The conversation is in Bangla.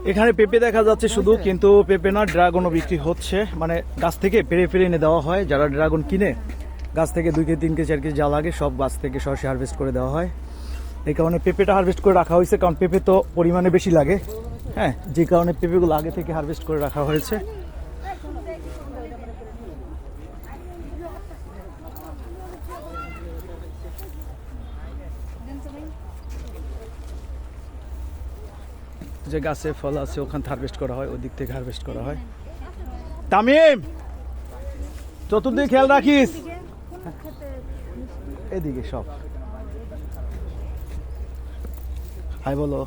এখানে পেঁপে দেখা যাচ্ছে শুধু, কিন্তু পেঁপে না, ড্রাগনও বিক্রি হচ্ছে। মানে গাছ থেকে পেরে পেরে এনে দেওয়া হয়। যারা ড্রাগন কিনে, গাছ থেকে 2 কেজি 3 কেজি 4 কেজি যা লাগে সব গাছ থেকে সরাসরি হারভেস্ট করে দেওয়া হয়। এই কারণে পেঁপেটা হারভেস্ট করে রাখা হয়েছে, কারণ পেঁপে তো পরিমাণে বেশি লাগে। হ্যাঁ, যে কারণে পেঁপেগুলো আগে থেকে হারভেস্ট করে রাখা হয়েছে। যে গাছে ফল আছে ওখান থেকে হারভেস্ট করা হয়, ওই দিক থেকে হারভেস্ট করা হয়। তামিম, চতুর্দিকে খেয়াল রাখিস। এদিকে সব হাই বলো।